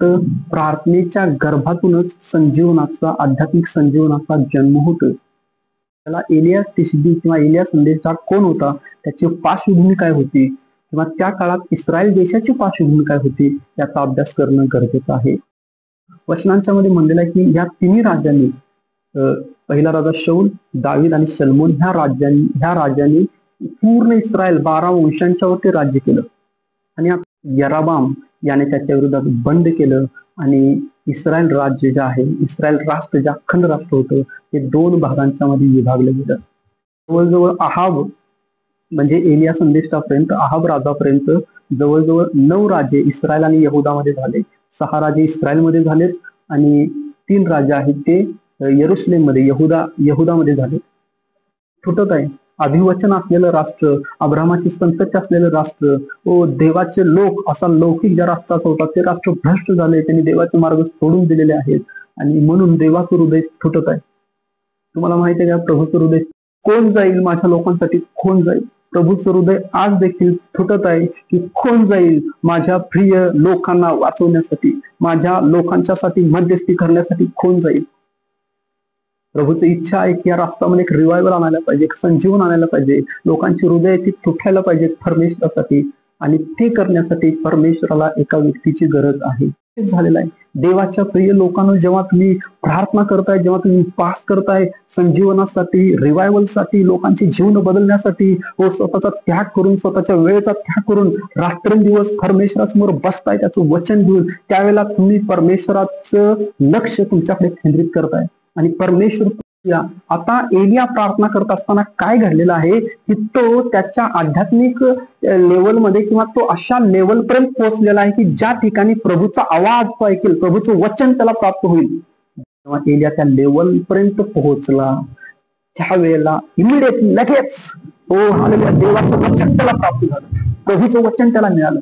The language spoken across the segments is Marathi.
फक्त प्रार्थनेच्या गर्भातूनच संजीवनाचा, आध्यात्मिक संजीवनाचा जन्म होतो. त्याला एलिया तिशबी किंवा एलिया संदेशा कोण होता, त्याची पार्श्वभूमी काय होती, किंवा त्या काळात इस्रायल देशाची पार्श्वभूमी काय होती, याचा अभ्यास करणं गरजेचं आहे. वचनांच्या मध्ये म्हणलेलं आहे की ह्या तिन्ही राजांनी, पहिला राजा शौल, दावीद आणि सलमोन, ह्या राजांनी पूर्ण इस्रायल 12 वंशांच्यावरती राज्य केलं. आणि यराबाम याने त्याच्या विरोधात बंड केलं आणि इस्रायल राज्य जे आहे, इस्रायल राष्ट्र जे अखंड राष्ट्र होतं, ते 2 भागांच्या मध्ये विभागलं गेलं. जवळजवळ आहाब म्हणजे एलिया संदेष्टापर्यंत, आहाब राजापर्यंत जवळजवळ 9 राजे इस्रायल आणि यहुदामध्ये झाले. 6 राजे इस्रायलमध्ये झालेत आणि 3 राजे आहेत ते यरुशलेममध्ये, यहुदामध्ये झाले. तुटत आहे. अभिवचन असलेलं राष्ट्र, अब्रामाची संतती असलेलं राष्ट्र, व देवाचे लोक, असा लौकिक ज्या राष्ट्राचा होता, ते राष्ट्र भ्रष्ट झाले. त्यांनी देवाचे मार्ग सोडून दिलेले आहेत आणि म्हणून देवाचं हृदय तुटत आहे. तुम्हाला माहिती आहे का, प्रभूचं हृदय कोण जाईल माझ्या लोकांसाठी, कोण जाईल? प्रभूचं हृदय आज देखील तुटत आहे की कोण जाईल माझ्या प्रिय लोकांना वाचवण्यासाठी, माझ्या लोकांच्यासाठी मध्यस्थी करण्यासाठी कोण जाईल? प्रभूची इच्छा आहे की या राष्ट्रामध्ये एक रिवायवल आणायला पाहिजे, एक संजीवन आणायला पाहिजे. लोकांची हृदय ती तुटायला पाहिजे परमेश्वरासाठी, आणि ते करण्यासाठी परमेश्वराला एका व्यक्तीची गरज आहे. तेच झालेलं आहे. देवाच्या प्रिय लोकांना जेव्हा तुम्ही प्रार्थना करताय, जेव्हा तुम्ही उपवास करताय संजीवनासाठी, रिवायवलसाठी, लोकांची जीवन बदलण्यासाठी, व स्वतःचा त्याग करून, स्वतःच्या वेळेचा त्याग करून रात्रंदिवस परमेश्वरासमोर बसताय त्याचं वचन घेऊन, त्यावेळेला तुम्ही परमेश्वराचं लक्ष तुमच्याकडे केंद्रित करताय. आणि परमेश्वर, आता एलिया प्रार्थना करत असताना काय घडलेलं आहे की तो त्याच्या आध्यात्मिक लेवलमध्ये, किंवा तो अशा लेवलपर्यंत पोहोचलेला आहे की ज्या ठिकाणी प्रभूचा आवाज तो ऐकेल, प्रभूचं वचन त्याला प्राप्त होईल. तेव्हा एलिया त्या लेवलपर्यंत पोहोचला, त्यावेळेला इमिडिएटली, लगेच, देवाचं वचन त्याला प्राप्त झालं, प्रभूचं वचन त्याला मिळालं.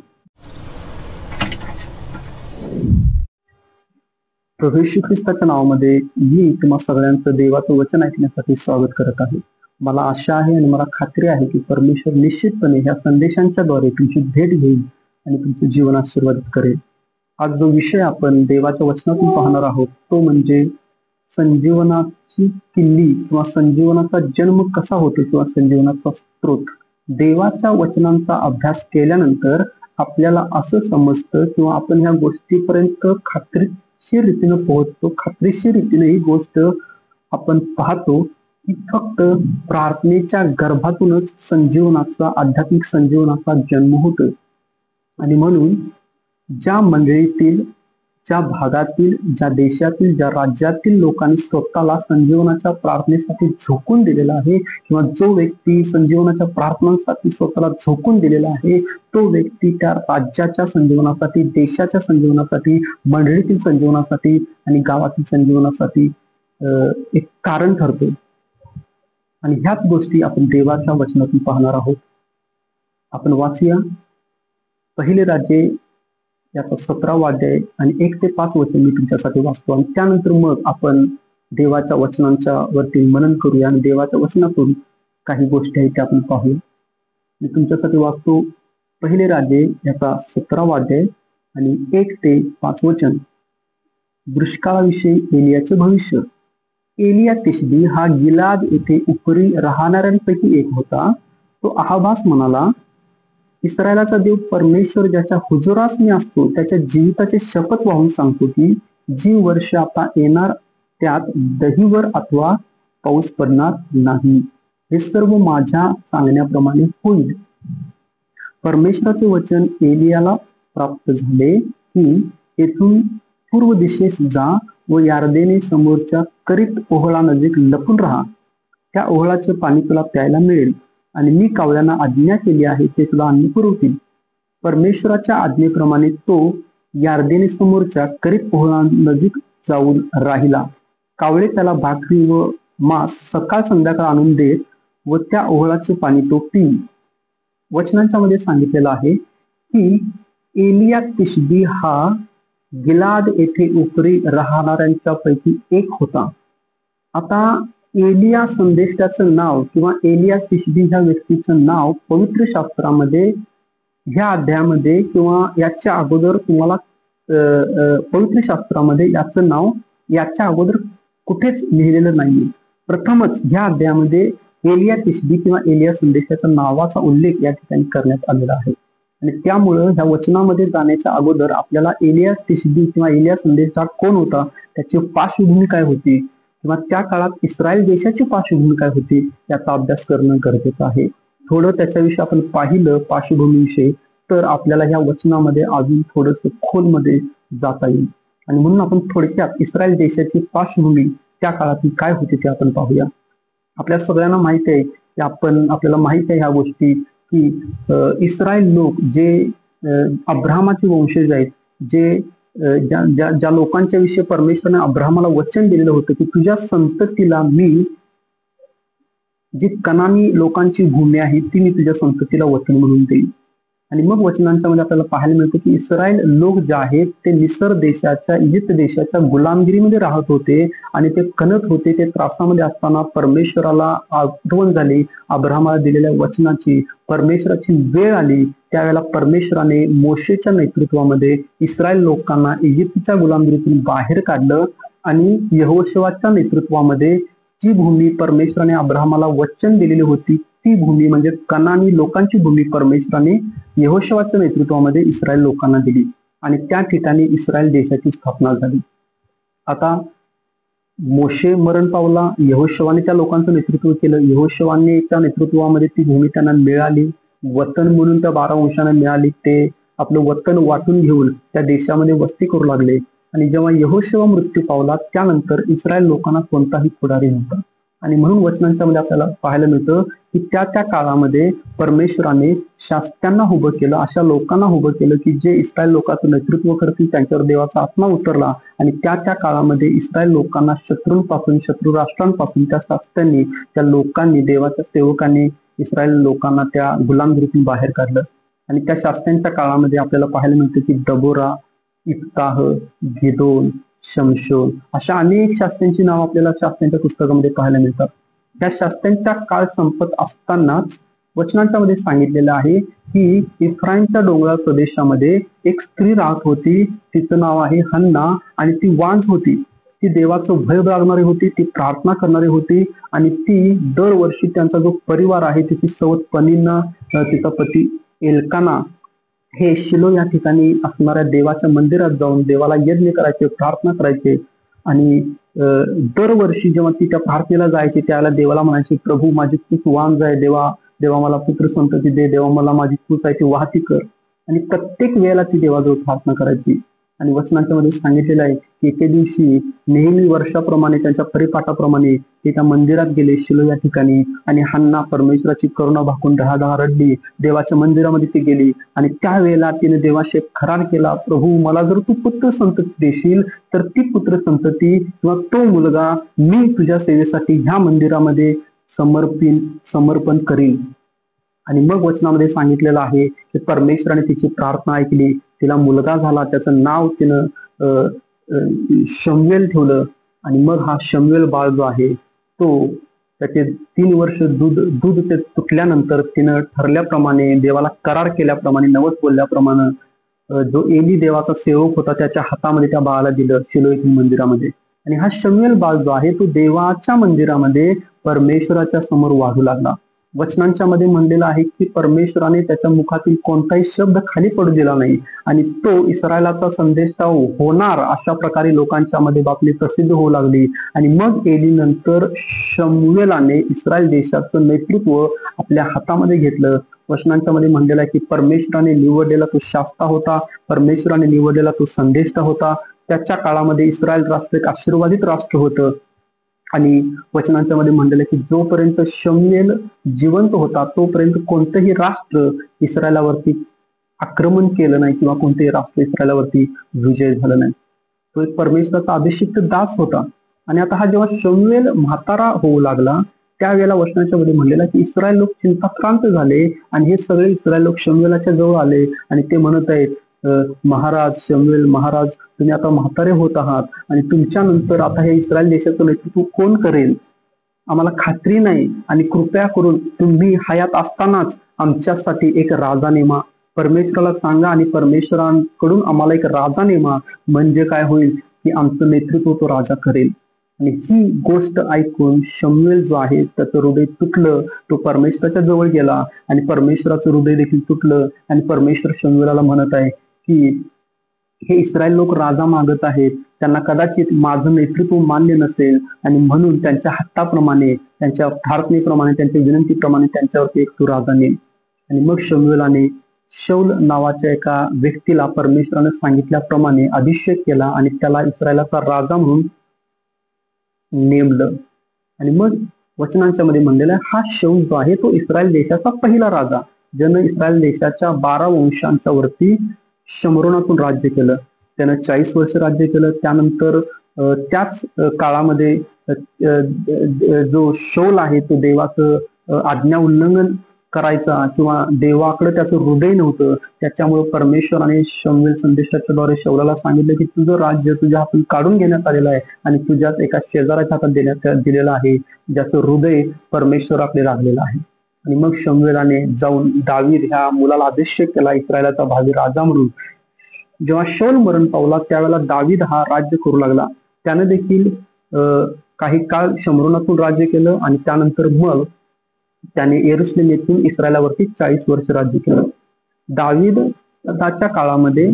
प्रभू येशू ख्रिस्ताच्या नावामध्ये मी तुम्हा सगळ्यांचं देवाचं वचन ऐकण्यासाठी स्वागत करत आहे. मला आशा आहे आणि मला खात्री आहे की परमेश्वर निश्चितपणे ह्या संदेशांच्या द्वारे तुमची भेट घेईल आणि तुमचं जीवन आशीर्वादित करेल. आज जो विषय आपण देवाच्या वचनातून पाहणार आहोत तो म्हणजे संजीवनाची किल्ली, किंवा संजीवनाचा जन्म कसा होतो, किंवा संजीवनाचा स्रोत. देवाच्या वचनांचा अभ्यास केल्यानंतर आपल्याला असं समजतं, किंवा आपण ह्या गोष्टीपर्यंत खात्रीशीर रीतीनं पोहोचतो, खात्रीशीर रीतीने ही गोष्ट आपण पाहतो की फक्त प्रार्थनेच्या गर्भातूनच संजीवनाचा, आध्यात्मिक संजीवनाचा जन्म होतो. आणि म्हणून ज्या मंडळीतील, ज्या भागातील, ज्या देशातील, ज्या राज्यातील लोकांनी स्वतःला संजीवनाच्या प्रार्थनेसाठी झोकून दिलेला आहे, किंवा जो व्यक्ती संजीवनाच्या प्रार्थनांसाठी स्वतःला झोकून दिलेला आहे, तो व्यक्ती त्या राज्याच्या संजीवनासाठी, देशाच्या संजीवनासाठी, मंडळीतील संजीवनासाठी आणि गावातील संजीवनासाठी एक कारण ठरतो. आणि ह्याच गोष्टी आपण देवाच्या वचनातून पाहणार आहोत. आपण वाचूया पहिले राज्य याचा 17वा अध्याय आणि 1 ते 5 वचन मी तुमच्यासाठी वाचतो, आणि त्यानंतर मग आपण देवाच्या वचनांच्या वरती मनन करूया आणि देवाच्या वचनातून काही गोष्टी आहेत त्या आपण पाहूया. मी तुमच्यासाठी वाचतो पहिले राज्य याचा 17वा अध्याय आणि 1 ते 5 वचन. दुष्काळाविषयी एलियाचे भविष्य. एलिया तिशबी हा गिलाद येथे उपरी राहणाऱ्यांपैकी एक होता. तो अहाबास म्हणाला, इस्रायलाचा देव परमेश्वर ज्याच्या हुजुरास मी असतो त्याच्या जीविताचे शपथ वाहून सांगतो की जी वर्ष आता येणार त्यात दहीवर अथवा पाऊस पडणार नाही. हे सर्व माझ्या सांगण्याप्रमाणे होईल. परमेश्वराचे वचन एलियाला प्राप्त झाले की येथून पूर्व दिशेस जा व यार्देने समोरच्या करीत ओहळा नजीक लपून राहा. त्या ओहळाचे पाणी तुला प्यायला मिळेल आणि मी कावळ्यांना आज्ञा केली आहे ते तुला अन्न पुरवतील. परमेश्वराच्या आज्ञेप्रमाणे तो यार्देने समोरच्या करीत ओहळा नजीक जाऊन राहिला. कावळे त्याला भाकरी व मांस सकाळ संध्याकाळ आणून देत व त्या ओहळाचे पाणी तो पी. वचनांच्या मध्ये सांगितलेलं आहे की एलिया तिशबी हा गिलाद येथे उपरी राहणाऱ्यांच्या पैकी एक होता. आता एलिया संदेशाचं नाव किंवा एलिया तिशबी ह्या व्यक्तीचं नाव पवित्र शास्त्रामध्ये ह्या अध्यायामध्ये किंवा याच्या अगोदर तुम्हाला पवित्र शास्त्रामध्ये याचं नाव याच्या अगोदर कुठेच लिहिलेलं नाहीये. प्रथमच ह्या अध्यायामध्ये एलिया तिशबी किंवा एलिया संदेशाच्या नावाचा उल्लेख या ठिकाणी करण्यात आलेला आहे. आणि त्यामुळं ह्या वचनामध्ये जाण्याच्या अगोदर आपल्याला एलिया तिशबी किंवा एलिया संदेश हा कोण होता, त्याची पार्श्वभूमी काय होती, किंवा त्या काळात इस्रायल देशाची पार्श्वभूमी काय होती याचा अभ्यास करणं गरजेचं आहे. थोडं त्याच्याविषयी आपण पाहिलं पार्श्वभूमीविषयी तर आपल्याला ह्या वचनामध्ये अजून थोडंसं खोलमध्ये जाता येईल. आणि म्हणून आपण थोडक्यात इस्रायल देशाची पार्श्वभूमी त्या काळातील काय होती ते आपण पाहूया. आपल्या सगळ्यांना माहिती आहे की आपल्याला माहिती आहे ह्या गोष्टी की इस्रायल लोक जे अब्राहमाचे वंशज आहेत, जे ज्या लोकांच्या विषयी परमेश्वराने अब्राहमाला वचन दिलेलं होतं की तुझ्या संततीला मी जी कनानी लोकांची भूमी आहे ती मी तुझ्या संततीला वचन म्हणून देईन. आणि मग वचनांच्या मध्ये आपल्याला पाहायला मिळतं की इस्रायल लोक जे आहेत ते मिसर देशाच्या, इजिप्त देशाच्या गुलामगिरीमध्ये राहत होते आणि ते कणत होते. ते त्रासामध्ये असताना परमेश्वराला आठवण झाली अब्राहमाला दिलेल्या वचनाची. परमेश्वराची वेळ आली त्यावेळेला परमेश्वराने मोशेच्या नेतृत्वामध्ये इस्रायल लोकांना इजिप्तच्या गुलामगिरीतून बाहेर काढलं आणि यहोशुआच्या नेतृत्वामध्ये जी भूमी परमेश्वराने अब्राहमाला वचन दिलेली होती ती भूमी म्हणजे कनानी लोकांची भूमी परमेश्वराने यहोशुआच्या नेतृत्वामध्ये इस्रायल लोकांना दिली आणि त्या ठिकाणी इस्रायल देशाची स्थापना झाली. आता मोशे मरण पावला, यहोशुआने त्या लोकांचं नेतृत्व केलं. यहोशुआच्या नेतृत्वामध्ये ती भूमी त्यांना मिळाली, वतन म्हणून त्या 12 वंशांना मिळाली. ते आपलं वतन वाटून घेऊन त्या देशामध्ये वस्ती करू लागले. आणि जेव्हा यहोशुआ मृत्यू पावला त्यानंतर इस्रायल लोकांना कोणताही पुढारी नव्हता. आणि म्हणून वचनांच्या मध्ये आपल्याला पाहायला मिळतं की त्या काळामध्ये परमेश्वराने शास्त्यांना उभं केलं, अशा लोकांना उभं केलं की जे इस्रायल लोकांचं नेतृत्व करतील. त्यांच्यावर देवाचा आत्मा उतरला आणि त्या काळामध्ये इस्रायल लोकांना शत्रूंपासून, शत्रू राष्ट्रांपासून त्या शास्त्यांनी, त्या लोकांनी, देवाच्या सेवकांनी इस्रायल लोकांना त्या गुलामगिरीतून बाहेर काढलं. आणि त्या शास्त्यांच्या काळामध्ये आपल्याला पाहायला मिळतं की दबोरा, इफ्ताह, गिदोन, शमशोन अशा अनेक शास्त्यांची नाव आपल्याला शास्त्यांच्या पुस्तकामध्ये पाहायला मिळतात. त्या शास्त्यांचा काळ संपत असतानाच वचनांच्या मध्ये सांगितलेलं आहे की इफ्राईमच्या डोंगराळ प्रदेशामध्ये एक स्त्री राहत होती. तिचं नाव आहे हन्ना आणि ती वांझ होती. ती देवाचं भय बाळगणारी होती, ती प्रार्थना करणारी होती आणि ती दरवर्षी त्यांचा जो परिवार आहे तिची सवत पनीना, तिचा पती एल्काना हे शिलो या ठिकाणी असणाऱ्या देवाच्या मंदिरात जाऊन देवाला यज्ञ करायचे, प्रार्थना करायचे. आणि दरवर्षी जेव्हा ती त्या प्रार्थनेला जायचे त्यावेळेला देवाला म्हणायचे, प्रभू माझी खूस वांझ आहे, देवा मला पुत्र संतती दे, देवा मला माझी खूस आहे ती वाहती कर. आणि प्रत्येक वेळेला ती देवाजवळ प्रार्थना करायची. आणि वचनांच्या मध्ये सांगितलेलं आहे की एके दिवशी नेहमी वर्षाप्रमाणे त्यांच्या परिपाठाप्रमाणे ते त्या मंदिरात गेले शिलो या ठिकाणी. आणि हन्ना परमेश्वराची करुणा भाकून दहा रडली. देवाच्या मंदिरामध्ये ती गेली आणि त्यावेळेला तिने देवाशी करार केला, प्रभू मला जर तू पुत्र संतती देशील तर ती पुत्र संतती किंवा तो मुलगा मी तुझ्या सेवेसाठी ह्या मंदिरामध्ये समर्पण करीन. आणि मग वचनामध्ये सांगितलेलं आहे की परमेश्वराने तिची प्रार्थना ऐकली, तिला मुलगा झाला, त्याचं नाव तिनं शमूएल ठेवलं. आणि मग हा शमूएल बाळ जो आहे तो त्याचे 3 वर्ष दूध ते तुटल्यानंतर तिनं ठरल्याप्रमाणे, देवाला करार केल्याप्रमाणे, नवस बोलल्याप्रमाणे जो एली देवाचा सेवक होता त्याच्या हातामध्ये त्या बाळाला दिलं शिलो येथील मंदिरामध्ये. आणि हा शमूएल बाळ जो आहे तो देवाच्या मंदिरामध्ये परमेश्वराच्या समोर वाढू लागला. वचनांच्या मध्ये म्हणलेलं आहे की परमेश्वराने त्याच्या मुखातील कोणताही शब्द खाली पडू दिला नाही आणि तो इस्रायलाचा संदेश होणार अशा प्रकारे लोकांच्या मध्ये बातमी प्रसिद्ध होऊ लागली. आणि मग एली नंतर शमूएलाने इस्रायल देशाचं नेतृत्व आपल्या हातामध्ये घेतलं. वचनांच्या मध्ये म्हणलेलं आहे की परमेश्वराने निवडलेला तो शास्ता होता, परमेश्वराने निवडलेला तो संदेष्टा होता. त्याच्या काळामध्ये इस्रायल राष्ट्र एक आशीर्वादित राष्ट्र होतं. आणि वचनांच्या मध्ये म्हणलेलं की जोपर्यंत शमूएल जिवंत होता तोपर्यंत कोणतंही राष्ट्र इस्रायलावरती आक्रमण केलं नाही किंवा कोणतेही राष्ट्र इस्रायलावरती विजय झालं नाही. तो एक परमेश्वराचा अभिषिक्त दास होता. आणि आता हा जेव्हा शमूएल म्हातारा होऊ लागला त्यावेळेला वचनाच्या मध्ये म्हणलेला की इस्रायल लोक चिंताक्रांत झाले आणि हे सगळे इस्रायल लोक शमूएलाच्या जवळ आले आणि ते म्हणत आहेत, महाराज शमूएल महाराज, तुम्ही आता म्हातारे होत आहात आणि तुमच्या नंतर आता हे इस्रायल देशाचं नेतृत्व कोण करेल, आम्हाला खात्री नाही. आणि कृपया करून तुम्ही हयात असतानाच आमच्यासाठी एक राजा नेमा, परमेश्वराला सांगा आणि परमेश्वरांकडून आम्हाला एक राजा नेमा, म्हणजे काय होईल की आमचं नेतृत्व तो राजा करेल. आणि ही गोष्ट ऐकून शमूएल जो आहे त्याचं हृदय तुटलं. तो परमेश्वराच्या जवळ गेला आणि परमेश्वराचं हृदय देखील तुटलं. आणि परमेश्वर शमूएलाला म्हणत आहे की हे इस्रायल लोक राजा मागत आहेत, त्यांना कदाचित माझं नेतृत्व मान्य नसेल आणि म्हणून त्यांच्या हट्टाप्रमाणे, त्यांच्या प्रार्थनेप्रमाणे, त्यांच्या विनंतीप्रमाणे त्यांच्यावरती एक तू राजा नेम. आणि मग शमूएलाने शौल नावाच्या एका व्यक्तीला परमेश्वराने सांगितल्याप्रमाणे अभिषेक केला आणि त्याला इस्रायलाचा राजा म्हणून नेमलं. आणि मग वचनांच्या मध्ये म्हणलेला हा शौल जो आहे तो इस्रायल देशाचा पहिला राजा, ज्यानं इस्रायल देशाच्या 12 वंशांच्या वरती शमरोनातून राज्य केलं. त्यानं 40 वर्ष राज्य केलं. त्यानंतर त्याच काळामध्ये जो शौल आहे तो देवाचं आज्ञा उल्लंघन करायचा किंवा देवाकडे त्याचं हृदय नव्हतं. त्याच्यामुळे परमेश्वराने शमूएल संदेशाच्या द्वारे शौलाला सांगितलं की तुझं राज्य तुझ्या हातून काढून घेण्यात आलेलं आहे आणि तुझ्याच एका शेजाऱ्याच्या हातात दिलेलं आहे, ज्याचं हृदय परमेश्वराकडे लागलेलं आहे. आणि मग शमूएलाने जाऊन दावीद ह्या मुलाला अभिषेक केला इस्रायलाचा भावी राजा म्हणून. जेव्हा शौल मरण पावला त्यावेळेला दावीद हा राज्य करू लागला. त्याने देखील काही काळ शमरोनातून राज्य केलं आणि त्यानंतर मग त्याने यरूशलेम येथून इस्रायलावरती 40 वर्ष राज्य केलं. दावीदच्या काळामध्ये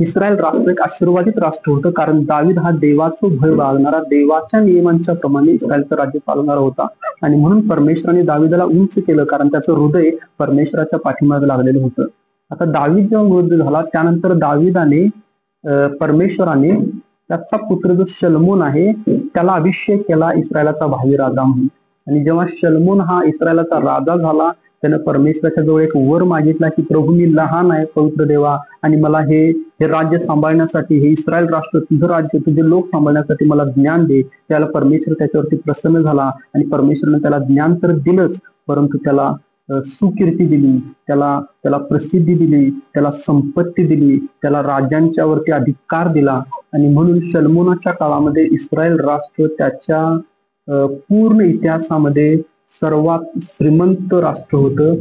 इस्रायल राष्ट्र एक आशीर्वादित राष्ट्र होतं, कारण दावीद हा देवाचं भय बाळगणारा, देवाच्या नियमांच्या प्रमाणे इस्रायलचं राज्य चालवणारा होता. आणि म्हणून परमेश्वराने दावीदाला उंच केलं, कारण त्याचं हृदय परमेश्वराच्या पाठीमागे लागलेलं होतं. आता दावीद जेव्हा मृत्यू झाला त्यानंतर दावीदाने परमेश्वराने त्याचा पुत्र जो शलमोन आहे त्याला अभिषेक केला इस्रायलाचा भावी राजा म्हणून. आणि जेव्हा शलमोन हा इस्रायलाचा राजा झाला त्यानं परमेश्वराच्या जवळ एक वर मागितला की प्रभू मी लहान आहे पवित्र देवा, आणि मला हे राज्य सांभाळण्यासाठी, हे इस्रायल राष्ट्र तुझं राज्य, तुझे लोक सांभाळण्यासाठी मला ज्ञान दे. त्याला परमेश्वर त्याच्यावरती प्रसन्न झाला आणि परमेश्वराने त्याला ज्ञान तर दिलंच, परंतु त्याला सुकीर्ती दिली, त्याला प्रसिद्धी दिली, त्याला संपत्ती दिली, त्याला राज्यांच्या वरती अधिकार दिला. आणि म्हणून शलमोनाच्या काळामध्ये इस्रायल राष्ट्र त्याच्या पूर्ण इतिहासामध्ये सर्वात श्रीमंत राष्ट्र होतं,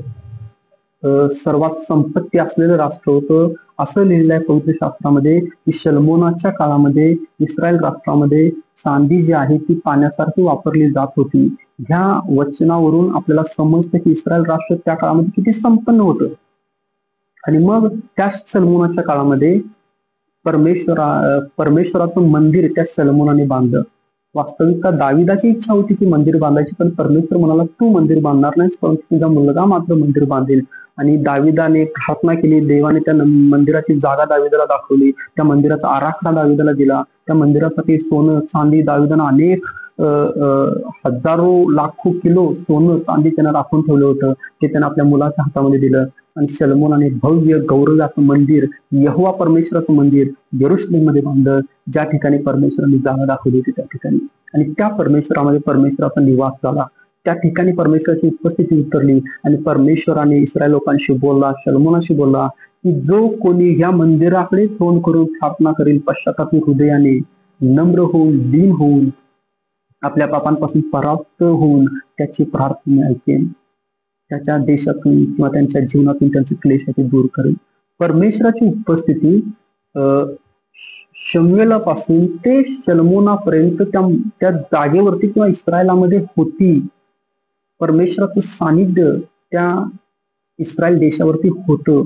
सर्वात संपत्ती असलेलं राष्ट्र होतं. असं लिहिलं आहे पवित्र शास्त्रामध्ये की शलमोनाच्या काळामध्ये इस्रायल राष्ट्रामध्ये चांदी जी आहे ती पाण्यासारखी वापरली जात होती. ह्या वचनावरून आपल्याला समजतं की इस्रायल राष्ट्र त्या काळामध्ये किती संपन्न होतं. आणि मग त्या शलमोनाच्या काळामध्ये परमेश्वराचं मंदिर त्या शलमोनाने बांधलं. वास्तविकता दाविदाची इच्छा होती की मंदिर बांधायची, पण परमेश्वर म्हणाला तू मंदिर बांधणार नाहीस, परंतु तुझा मुलगा मात्र मंदिर बांधेल. आणि दाविदाने प्रार्थना केली, देवाने त्या मंदिराची जागा दाविदाला दाखवली, त्या मंदिराचा आराखडा दाविदाला दिला. त्या मंदिरासाठी सोनं चांदी दाविदानं अनेक हजारो लाखो किलो सोनं चांदी त्यांना राखून ठेवलं होतं, ते त्यांना आपल्या मुलाच्या हातामध्ये दिलं. आणि शलमोनाने भव्य गौरवाचं मंदिर, यहोवा परमेश्वराचं मंदिर यरूशलेम मध्ये बांधलं, ज्या ठिकाणी परमेश्वराने जागा दाखवली होती त्या ठिकाणी. आणि त्या परमेश्वरामध्ये परमेश्वराचा निवास झाला, त्या ठिकाणी परमेश्वराची उपस्थिती उतरली. आणि परमेश्वराने इस्रायल लोकांशी बोलला, शलमोनाशी बोलला की जो कोणी ह्या मंदिराकडे तोंड करून प्रार्थना करेल, पश्चातापी हृदयाने, नम्र होऊन, दीन होऊन, आपल्या पापांपासून परावृत्त होऊन त्याची प्रार्थना ऐकेन, त्याच्या देशातून किंवा त्यांच्या जीवनातून त्यांचे क्लेश ते दूर करेल. परमेश्वराची उपस्थिती शमूएलापासून ते शलमोनापर्यंत त्या जागेवरती किंवा इस्रायलामध्ये होती. परमेश्वराचं सानिध्य त्या इस्रायल देशावरती होतं,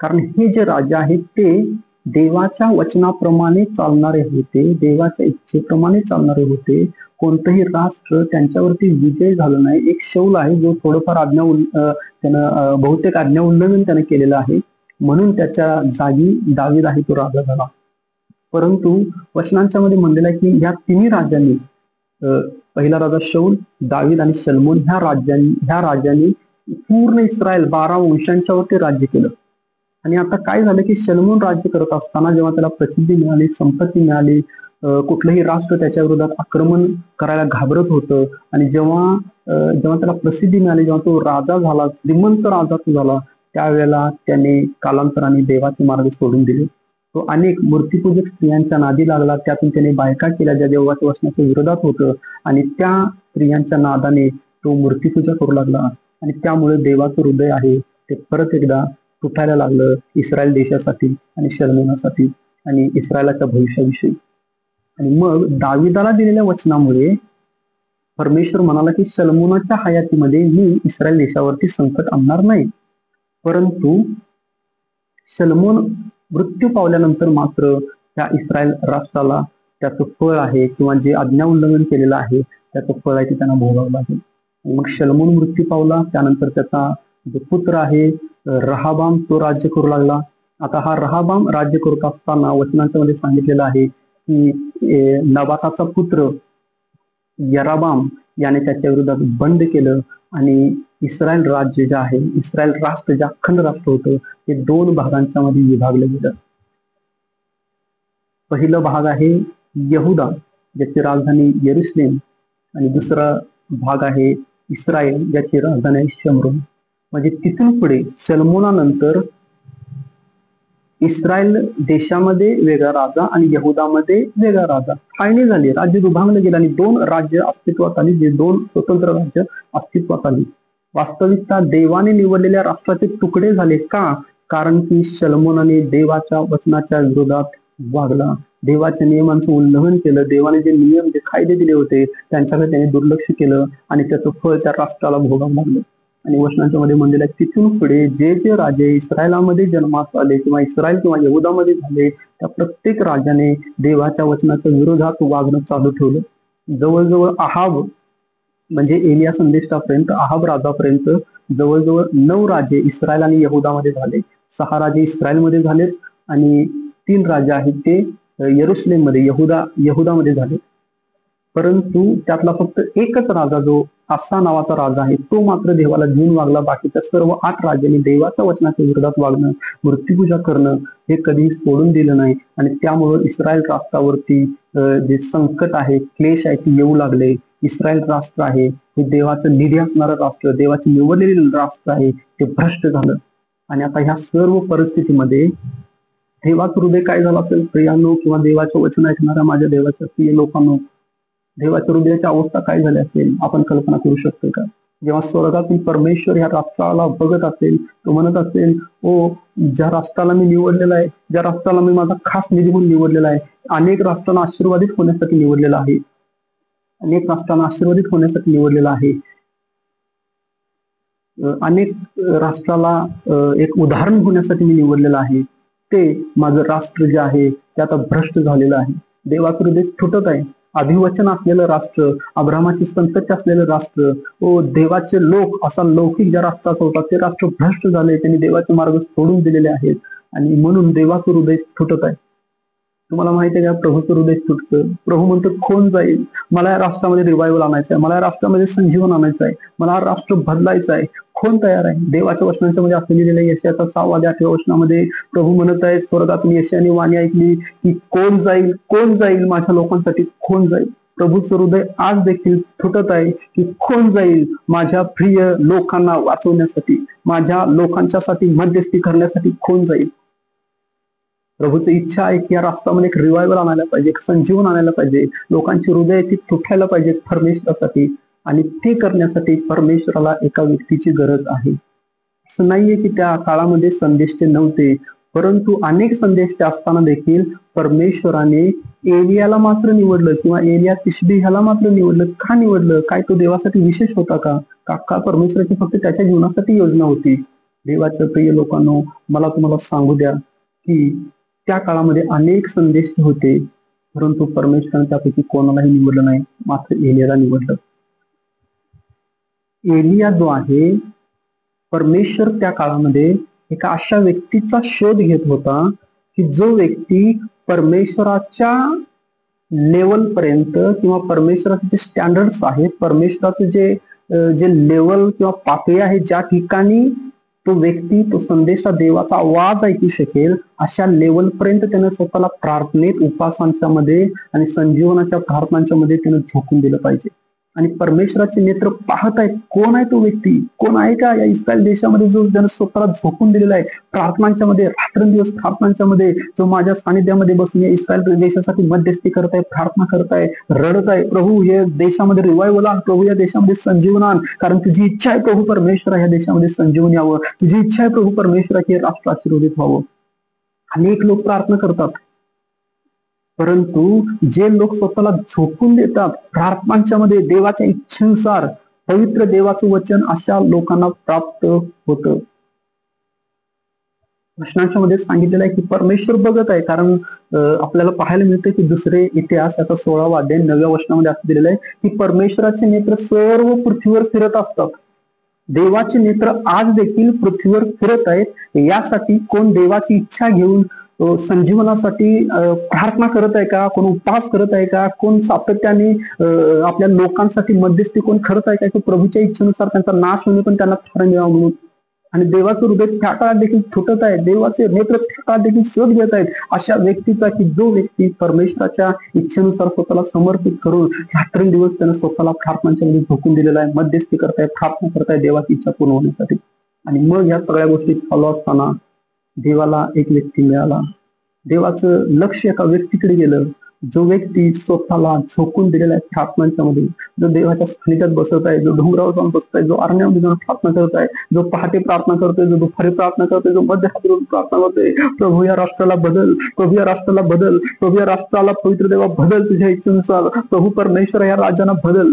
कारण हे जे राजा आहेत ते देवाच्या वचनाप्रमाणे चालणारे होते, देवाच्या इच्छेप्रमाणे चालणारे होते. कोणतंही राष्ट्र त्यांच्यावरती विजय झालं नाही. एक शौल आहे जो थोडंफार त्यानं बहुतेक आज्ञा उल्लंघन त्याने केलेलं आहे, म्हणून त्याच्या जागी दावीद आहे तो राजा झाला. परंतु वचनांच्या मध्ये म्हणलेलं आहे की ह्या तिन्ही राजांनी, पहिला राजा शौल, दावीद आणि शलमोन, ह्या राजांनी पूर्ण इस्रायल 12 वंशांच्या वरती राज्य केलं. आणि आता काय झालं की शलमोन राज्य करत असताना जेव्हा त्याला प्रसिद्धी मिळाली, संपत्ती मिळाली, कुठलंही राष्ट्र त्याच्या विरोधात आक्रमण करायला घाबरत होतं, आणि जेव्हा त्याला प्रसिद्धी मिळाली, जेव्हा तो राजा झाला, श्रीमंत राजा तो झाला, त्यावेळेला त्याने कालांतराने देवाचे मार्ग सोडून दिले. तो अनेक मूर्तीपूजक स्त्रियांच्या नादी लागला, त्यातून त्याने बायका केल्या ज्या देवाच्या वचनाच्या विरोधात होतं, आणि त्या स्त्रियांच्या नादाने तो मूर्तीपूजा करू लागला. आणि त्यामुळे देवाचं हृदय आहे ते परत एकदा तुटायला लागलं इस्रायल देशासाठी आणि शल्मोनासाठी आणि इस्रायलाच्या भविष्याविषयी. आणि मग दाविदाला दिलेल्या वचनामुळे परमेश्वर म्हणाला की शल्मोनाच्या हयातीमध्ये मी इस्रायल देशावरती संकट आणणार नाही. परंतु शल्मोन मृत्यू पावल्यानंतर मात्र त्या इस्रायल राष्ट्राला त्याचं फळ आहे किंवा जे आज्ञा उल्लंघन केलेलं आहे त्याचं फळ आहे ते त्यांना भोगावं लागेल. मग शल्मोन मृत्यू पावला, त्यानंतर त्याचा जो पुत्र आहे रहाबाम तो राज्य करू लागला. आता हा रहाबाम राज्य करत असताना वचनांच्या मध्ये सांगितलेलं आहे की नबाताचा पुत्र यराबाम याने त्याच्या विरोधात बंड केलं आणि इस्रायल राज्य जे आहे, इस्रायल राष्ट्र जे अखंड राष्ट्र होतं ते 2 भागांच्या मध्ये विभागलं गेलं. पहिलं भाग आहे यहुदा ज्याची राजधानी यरुशलेम आणि दुसरा भाग आहे इस्रायल ज्याची राजधानी आहे शमरोन. म्हणजे तिथून पुढे शल्मोनानंतर इस्रायल देशामध्ये वेगळा राजा आणि यहुदामध्ये वेगळा राजा फाळणी झाली, राज्य विभागलं गेलं आणि 2 राज्य अस्तित्वात आली, जे 2 स्वतंत्र राज्य अस्तित्वात आली. वास्तविकता देवाने निवडलेल्या राष्ट्राचे तुकडे झाले का? कारण की शल्मोनाने देवाच्या वचनाच्या विरोधात वागला, देवाच्या नियमांचं उल्लंघन केलं, देवाने जे नियम जे कायदे दिले होते त्यांच्याकडे त्याने दुर्लक्ष केलं आणि त्याचं फळ त्या राष्ट्राला भोगावं लागलं. आणि वचनांच्या मध्ये म्हणलेलं आहे तिथून पुढे जे जे राजे इस्रायलामध्ये जन्मास आले किंवा इस्रायल किंवा यहुदामध्ये झाले त्या प्रत्येक राजाने देवाच्या वचनाच्या विरोधात वागणं चालू ठेवलं. जवळजवळ आहाब म्हणजे एलिया संदेष्टापर्यंत आहाब राजापर्यंत जवळजवळ 9 राजे इस्रायल आणि यहुदामध्ये झाले, 6 राजे इस्रायलमध्ये झालेत आणि 3 राजे आहेत ते यरुशलेममध्ये यहुदामध्ये झाले. परंतु त्यातला फक्त एकच राजा जो आसा नावाचा राजा आहे तो मात्र देवाला भिवून वागला. बाकीच्या सर्व 8 राजांनी देवाच्या वचनाच्या विरोधात वागणं, मूर्तिपूजा करणं हे कधी सोडून दिलं नाही आणि त्यामुळे इस्रायल राष्ट्रावरती जे संकट आहे, क्लेश आहे ते येऊ लागले. इस्रायल राष्ट्र आहे हे देवाचं निधी असणारं राष्ट्र, देवाचे निवडलेले राष्ट्र आहे, ते भ्रष्ट झालं. आणि आता ह्या सर्व परिस्थितीमध्ये देवाचं हृदय काय झालं असेल प्रियांनो, किंवा देवाचं वचन ऐकणाऱ्या माझ्या देवाच्या प्रिय लोकांनो, देवाच्या हृदयाची अवस्था काय झाली असेल आपण कल्पना करू शकतो का? जेव्हा स्वर्गातील परमेश्वर ह्या राष्ट्राला बघत असेल, तो म्हणत असेल ओ ज्या राष्ट्राला मी निवडलेला आहे, ज्या राष्ट्राला मी माझा खास निधी म्हणून निवडलेला आहे, अनेक राष्ट्रांना आशीर्वादित होण्यासाठी निवडलेला आहे, अनेक राष्ट्रांना आशीर्वादित होण्यासाठी निवडलेला आहे, अनेक राष्ट्राला एक उदाहरण होण्यासाठी मी निवडलेलं आहे, ते माझं राष्ट्र जे आहे ते आता भ्रष्ट झालेलं आहे. देवाचं हृदय तुटत आहे. अभिवचन असलेलं राष्ट्र, अब्रामाची संतती असलेलं राष्ट्र, ओ देवाचे लोक असा लौकिक ज्या राष्ट्राचा होता ते राष्ट्र भ्रष्ट झाले, त्यांनी देवाचे मार्ग सोडून दिलेले आहेत आणि म्हणून देवाचं हृदय तुटत आहे. तुम्हाला माहिती आहे का प्रभूचं हृदय तुटतं. प्रभू म्हणतो कोण जाईल, मला या राष्ट्रामध्ये रिवायवल आणायचं आहे, मला या राष्ट्रामध्ये संजीवन आणायचं आहे, मला हा राष्ट्र बदलायचं आहे, कोण तयार आहे? देवाच्या वचनांच्या मध्ये असं लिहिलेलं आहे यशाच्या 6-8 वचनामध्ये प्रभू म्हणत आहे स्वर्गातून यशाने वाणी ऐकली की कोण जाईल, कोण जाईल माझ्या लोकांसाठी, कोण जाईल? प्रभूचं हृदय आज देखील तुटत आहे की कोण जाईल माझ्या प्रिय लोकांना वाचवण्यासाठी, माझ्या लोकांच्यासाठी मध्यस्थी करण्यासाठी कोण जाईल? प्रभूची इच्छा आहे की या राष्ट्रामध्ये एक रिवायवल आणायला पाहिजे, एक संजीवन आणायला पाहिजे, लोकांची हृदय ती तुटायला पाहिजे परमेश्वरासाठी, आणि ते करण्यासाठी परमेश्वराला एका व्यक्तीची गरज आहे. असं नाहीये की त्या काळामध्ये संदेष्टे नव्हते, परंतु अनेक संदेष्टे असताना देखील परमेश्वराने एलियाला मात्र निवडलं किंवा एलिया तिशबी ह्याला मात्र निवडलं. का निवडलं? काय तो देवासाठी विशेष होता का? का परमेश्वराची फक्त त्याच्या जीवनासाठी योजना होती? देवाच्या प्रिय लोकांनो, मला तुम्हाला सांगू द्या की त्या काळामध्ये अनेक संदेश होते, परंतु परमेश्वराने त्यापैकी कोणालाही निवडलं नाही, मात्र एलियाला निवडलं. एलिया जो आहे परमेश्वर त्या काळामध्ये एका अशा व्यक्तीचा शोध घेत होता की जो व्यक्ती परमेश्वराच्या लेवल पर्यंत किंवा परमेश्वराचे जे स्टँडर्ड्स आहेत, परमेश्वराचे जे लेवल किंवा पातळी आहे, ज्या ठिकाणी तो व्यक्ती तो संदेशा देवाचा आवाज ऐकू शकेल, अशा लेवल पर्यंत त्यानं स्वतःला प्रार्थनेत, उपासांच्या मध्ये आणि संजीवनाच्या प्रार्थनांच्या मध्ये त्यानं झोकून दिलं पाहिजे. आणि परमेश्वराचे नेत्र पाहत आहेत. कोण आहे तो व्यक्ती? कोण आहे का या इस्रायल देशामध्ये जो ज्यानं स्वतःला झोकून दिलेला आहे प्रार्थनांच्या मध्ये, रात्रंदिवस प्रार्थनांच्या मध्ये, जो माझ्या सानिध्यामध्ये बसून या इस्रायल देशासाठी मध्यस्थी करताय, प्रार्थना करताय, रडत आहे, प्रभू या देशामध्ये रिवायवल आण, प्रभू या देशामध्ये संजीवन आण, कारण तुझी इच्छा आहे प्रभू परमेश्वर या देशामध्ये संजीवन यावं, तुझी इच्छा आहे प्रभू परमेश्वर की राष्ट्र आशीर्वादित व्हावं. अनेक लोक प्रार्थना करतात, परंतु जे लोक स्वतःला झोकून देतात प्रार्थनांच्या मध्ये देवाच्या इच्छेनुसार, पवित्र देवाचं वचन अशा लोकांना प्राप्त होतं. वचनांच्या मध्ये सांगितलेलं आहे की परमेश्वर बघत आहे. कारण आपल्याला पाहायला मिळतं की दुसरे इतिहास याचा 16वा अध्याय 9व्या वचनामध्ये असं दिलेलं आहे की परमेश्वराचे नेत्र सर्व पृथ्वीवर फिरत असतात. देवाचे नेत्र आज देखील पृथ्वीवर फिरत आहेत. यासाठी कोण देवाची इच्छा घेऊन संजीवनासाठी प्रार्थना करत आहे का, कोण उपवास करत आहे का, कोण सातत्याने आपल्या लोकांसाठी मध्यस्थी कोण करत आहे का, की प्रभूच्या इच्छेनुसार त्यांचा नाश होणे पण त्यांना फार मिळावं म्हणून. आणि देवाचं हृदय त्या काळात देखील तुटत आहे, देवाचे नेत्र त्या काळात देखील शोध घेत आहेत अशा व्यक्तीचा, की जो व्यक्ती परमेश्वराच्या इच्छेनुसार स्वतःला समर्पित करून रात्रंदिवस त्यानं स्वतःला प्रार्थनांच्या मध्ये झोकून दिलेला आहे, मध्यस्थी करताय, प्रार्थना करताय देवाची इच्छा पूर्ण होण्यासाठी. आणि मग या सगळ्या गोष्टी चालू असताना देवाला एक व्यक्ती मिळाला. देवाचं लक्ष एका व्यक्तीकडे गेलं, जो व्यक्ती स्वतःला झोकून दिलेला आहे प्रार्थनांच्या मध्ये, जो देवाच्या सानिध्यात बसत आहे, जो डोंगरावर जाऊन बसत आहे, जो अरण्यामध्ये जाऊन प्रार्थना करत आहे, जो पहाटे प्रार्थना करतोय, जो दुपारी प्रार्थना करतोय, जो मध्यरात्री प्रार्थना करतोय, प्रभू या राष्ट्राला बदल, प्रभू या राष्ट्राला बदल, प्रभू या राष्ट्राला पवित्र देवा बदल, तुझ्या इच्छेनुसार प्रभू परमेश्वर या राज्यांना बदल.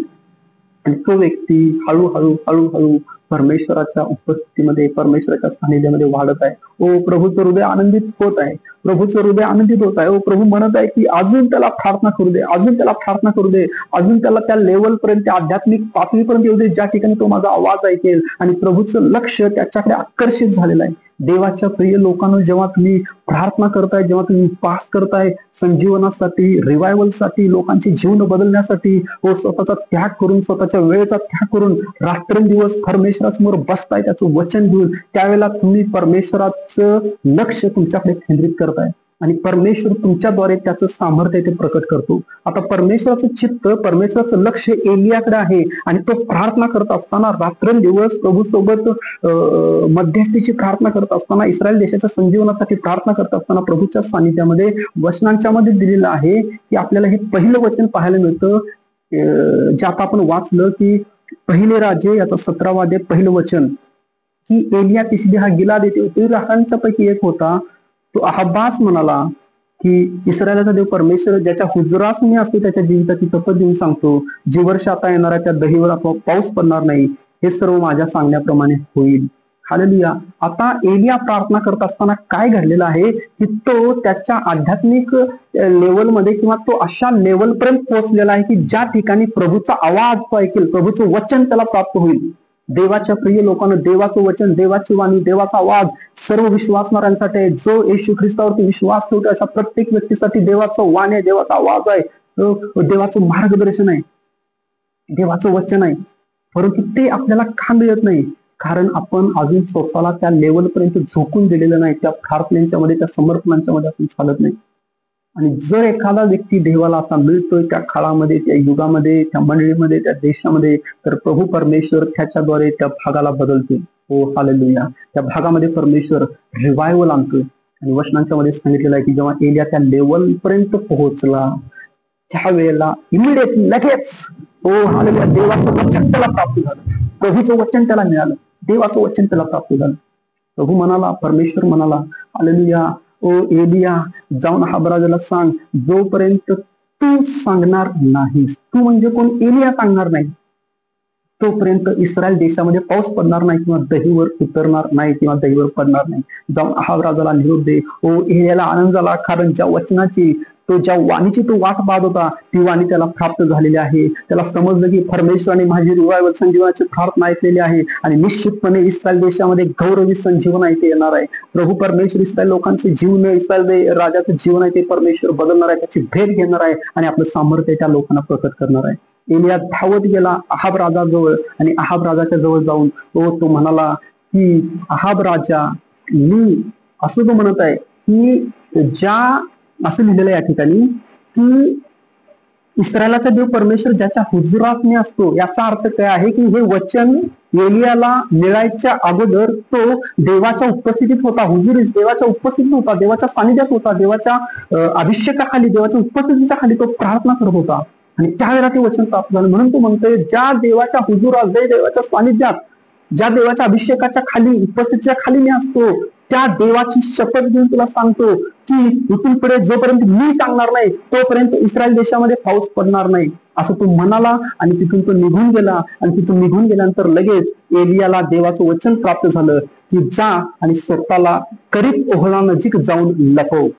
आणि तो व्यक्ती हळूहळू हळूहळू परमेश्वराच्या उपस्थितीमध्ये, परमेश्वराच्या सानिध्यामध्ये वाढत आहे. ओ प्रभूचं हृदय आनंदित होत आहे, प्रभूचं हृदय आनंदित होत आहे. ओ प्रभू म्हणत आहे की अजून त्याला प्रार्थना करू दे, अजून त्याला प्रार्थना करू दे, अजून त्याला त्या लेवल पर्यंत, त्या आध्यात्मिक पातळीपर्यंत येऊ दे ज्या ठिकाणी तो माझा आवाज ऐकेल. आणि प्रभूचं लक्ष त्याच्याकडे आकर्षित झालेलं आहे. देवाच्या प्रिय लोकांना, जेव्हा तुम्ही प्रार्थना करताय, जेव्हा तुम्ही उपवास करताय संजीवनासाठी, रिवायवलसाठी, लोकांची जीवन बदलण्यासाठी, व स्वतःचा त्याग करून, स्वतःच्या वेळेचा त्याग करून रात्रंदिवस परमेश्वरासमोर बसताय त्याचं वचन घेऊन, त्यावेळेला तुम्ही परमेश्वराचं लक्ष तुमच्याकडे केंद्रित करताय आणि परमेश्वर तुमच्याद्वारे त्याचं सामर्थ्य ते प्रकट करतो. आता परमेश्वराचं चित्त, परमेश्वराचं लक्ष एलियाकडे आहे आणि तो प्रार्थना करत असताना, रात्रंदिवस प्रभू सोबत मध्यस्थीची प्रार्थना करत असताना, इस्रायल देशाच्या संजीवनासाठी प्रार्थना करत असताना, प्रभूच्या सानिध्यामध्ये वचनांच्या मध्ये दिलेलं आहे की आपल्याला हे पहिलं वचन पाहायला मिळतं, जे आता आपण वाचलं की पहिले राजे याचा 17वा अध्याय पहिलं वचन, की एलिया तिसबी हा गिलाद येथे राजांच्या पैकी एक होता. तो अहबास म्हणाला की इस्रायलाचा देव परमेश्वर ज्याच्या हुजुरास मी असतो त्याच्या जीविताची शपथ देऊन सांगतो, जी वर्ष आता येणार आहे त्या दहीवर अथवा पाऊस पडणार नाही, हे सर्व माझ्या सांगण्याप्रमाणे होईल. हालेलुया. आता एलिया प्रार्थना करत असताना काय घडलेलं आहे की तो त्याच्या आध्यात्मिक लेवलमध्ये, किंवा तो अशा लेवल पर्यंत पोहोचलेला आहे की ज्या ठिकाणी प्रभूचा आवाज तो ऐकेल, प्रभूचं वचन त्याला प्राप्त होईल. देवाच्या प्रिय लोकांना देवाचं वचन, देवाची वाणी, देवाचा आवाज सर्व विश्वासणाऱ्यांसाठी आहे. जो येशू ख्रिस्तावरती विश्वास ठेवतो अशा प्रत्येक व्यक्तीसाठी देवाचं वाणी आहे, देवाचा आवाज आहे, देवाचं मार्गदर्शन आहे, देवाचं वचन आहे. परंतु ते आपल्याला का मिळत नाही? कारण आपण अजून स्वतःला त्या लेवल पर्यंत झोकून दिलेलं नाही, त्या प्रार्थनेच्या मध्ये, त्या समर्पणांच्या मध्ये आपण चालत नाही. आणि जर एखादा व्यक्ती देवाला असा मिळतोय त्या काळामध्ये, त्या युगामध्ये, त्या मंडळीमध्ये, त्या देशामध्ये, तर प्रभू परमेश्वर त्याच्याद्वारे त्या भागाला बदलतोय. हो हालेलुया. त्या भागामध्ये परमेश्वर रिवायवल आणतोय. आणि वचनांच्या मध्ये सांगितलेलं आहे की जेव्हा एलिया त्या लेवल पर्यंत पोहोचला, त्यावेळेला इमिडिएटली, लगेच, हो हालेलुया, देवाचं वचन त्याला प्राप्त झालं, प्रभूचं वचन त्याला मिळालं, देवाचं वचन त्याला प्राप्त झालं. प्रभू म्हणाला, परमेश्वर म्हणाला, हालेलुया, ओ एलिया जाऊन अहाब राजाला सांग, जोपर्यंत तू सांगणार नाहीस, तू म्हणजे कोण? एलिया सांगणार नाही, तोपर्यंत इस्रायल देशामध्ये पाऊस पडणार नाही, किंवा दहीवर उतरणार नाही, किंवा दहीवर पडणार नाही. जाऊन अहाब राजाला निरोप दे. ओ एलियाला आनंद झाला, कारण ज्या वचनाची, ज्या वाणीची तो वाट पाहत होता, ती वाणी त्याला प्राप्त झालेली आहे. त्याला समजलं की परमेश्वराने माझी रिवायवल संजीवनाची प्रार्थना ऐकलेली आहे आणि निश्चितपणे इस्रायल देशामध्ये गौरवी संजीवन आहे ते येणार आहे. प्रभू परमेश्वर इस्रायल लोकांचे जीवन, इस्रायल राजाचं जीवन आहे ते परमेश्वर बदलणार आहे, त्याची भेट घेणार आहे आणि आपलं सामर्थ्य त्या लोकांना प्रकट करणार आहे. एलिया धावत गेला अहाब राजाजवळ आणि अहाब राजाच्या जवळ जाऊन तो म्हणाला की अहाब राजा, मी असं तो म्हणत आहे की ज्या, असं लिहिलेलं आहे या ठिकाणी की इस्रायलाचा देव परमेश्वर ज्याच्या हुजुरात असतो, याचा अर्थ काय आहे की हे वचन एलियाला मिळायच्या अगोदर तो देवाच्या उपस्थितीत होता, हुजुरीस देवाच्या उपस्थितीत होता, देवाच्या सानिध्यात होता, देवाच्या अभिषेकाखाली, देवाच्या उपस्थितीच्या खाली तो प्रार्थना करत होता. आणि त्यावेळेला ते वचन प्राप्त झालं. म्हणून तो म्हणतोय, ज्या देवाच्या हुजुरात, देवाच्या सानिध्यात, ज्या देवाच्या अभिषेकाच्या खाली, उपस्थितीच्या खाली मी असतो, त्या देवाची शपथ घेऊन तुला सांगतो की इथून पुढे जोपर्यंत मी सांगणार नाही तोपर्यंत इस्रायल देशामध्ये पाऊस पडणार नाही, असं तो म्हणाला. आणि तिथून तो निघून गेला. आणि तिथून निघून गेल्यानंतर लगेच एलियाला देवाचं वचन प्राप्त झालं की जा आणि स्वतःला करीत ओहळा नजीक जाऊन लपव.